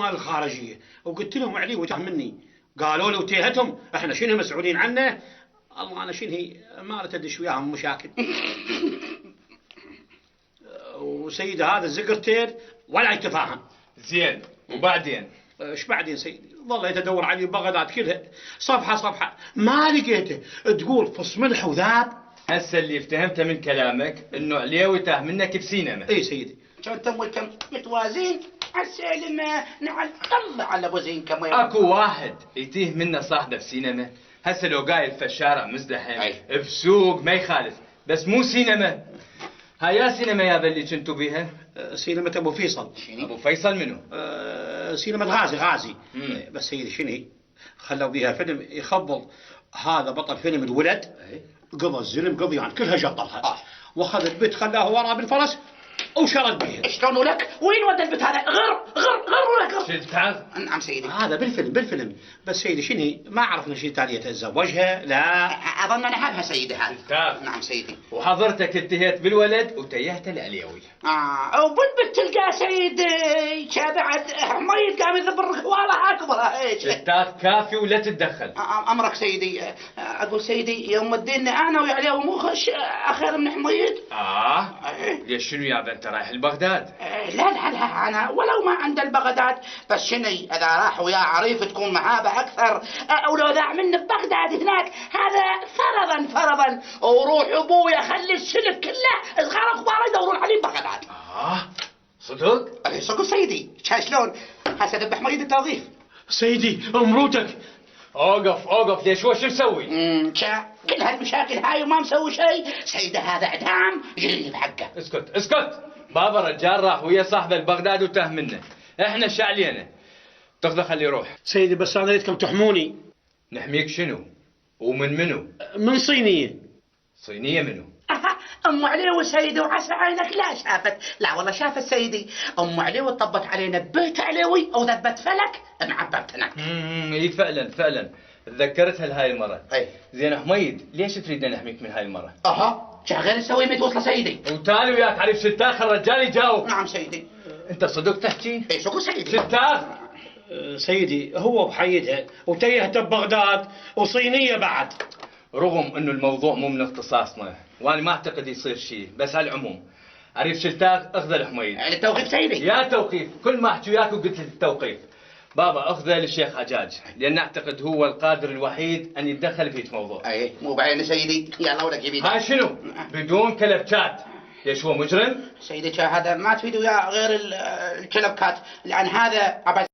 مال الخارجيه وقلت لهم علي وتاه مني، قالوا لي وتيهتهم احنا شنو مسؤولين عنه. الله انا شنو هي ما ادش وياهم مشاكل. وسيد هذا الزقرتين ولا يتفاهم. زين وبعدين؟ ايش بعدين سيدي؟ ظل يتدور علي بغداد كلها صفحه صفحه ما لقيته، تقول فص ملح وذاب. هسه اللي افتهمته من كلامك انه عليوي تاه منك بسينما. اي سيدي. انتم والكم متوازين عالسالم نعل طلع على ابو زين كم اكو واحد يتيه منه صاحبه بسينما. هسه لو قايل في الشارع مزدحم بسوق ما يخالف، بس مو سينما. هاي يا سينما يا اللي كنتوا بيها؟ سينما ابو فيصل. ابو فيصل منو؟ سينما غازي. بس سيدي شنو خلوا بيها فيلم يخبل. هذا بطل فيلم الولد قضى الزلم قضي يعني كلها جطلها. واخذ البيت خلاه وراه بالفرس وشرد بيها. شلون ولك؟ وين ودى البيت هذا؟ غر ولك. شلتها؟ نعم سيدي. هذا بالفيلم. بس سيدي شنو ما عرفنا شي تالية تتزوجها لا. اظن انا هابها سيدي هذا. شلتها؟ نعم سيدي. وحضرتك انتهيت بالولد وتيهت العليوي. وبالبت تلقى سيدي بعد حميد قام يذب الركواله اكبر. ايش؟ شلتها كافي ولا تتدخل. امرك سيدي. اقول سيدي يوم الدين انا وعليوي مو خش اخير من حميد. ليش شنو يا انت رايح لبغداد؟ لا انا ولو ما عند البغداد، بس شنو اذا راح ويا عريف تكون مهابه اكثر، ولو ذاع مني ببغداد هناك هذا فرضا وروح ابويا خلي السلك كله صغار كبار يدورون عليه ببغداد. صدق؟ اي صدق سيدي. شلون؟ هسه ذبح مريض التوظيف. سيدي مروتك. اوقف ليش هو شو مسوي؟ كل هالمشاكل هاي وما مسوي شيء سيدي. هذا اعدام جري بحقه. اسكت بابا رجال راح ويا صاحبه لبغداد وتاه منه. احنا ايش علينا؟ تاخذه خليه يروح. سيدي بس انا ريتكم تحموني. نحميك شنو؟ ومن منو؟ من صينيه. صينيه منو؟ ام عليوي سيدي وعسى عينك لا شافت. لا والله شافت سيدي. ام عليوي طبت علينا ببيت عليوي وذبت فلك معبرتنا. اي فعلا تذكرتها لهاي المره. اي زين حميد ليش تريدنا نحميك من هاي المره؟ غير نسوي ميت وصله سيدي. وتالي وياك عريف شتاخ الرجال يجاوب. نعم سيدي. انت صدق تحكي؟ اي شكو سيدي. شتاخ. سيدي هو بحيدها وتيهته ببغداد وصينيه بعد. رغم انه الموضوع مو من اختصاصنا وانا ما اعتقد يصير شيء، بس على العموم عريف شلتاخ اخذه الحميد. التوقيف سيدي. يا توقيف كل ما احكي وياك وقلت لي التوقيف. بابا اخذه للشيخ حجاج لان اعتقد هو القادر الوحيد ان يتدخل في الموضوع. اي مو بعين سيدي. يلا ولك يبيد. هاي شنو؟ بدون كلبشات. ليش هو مجرم؟ سيدي هذا ما تفيد وياه غير الكلبكات لان هذا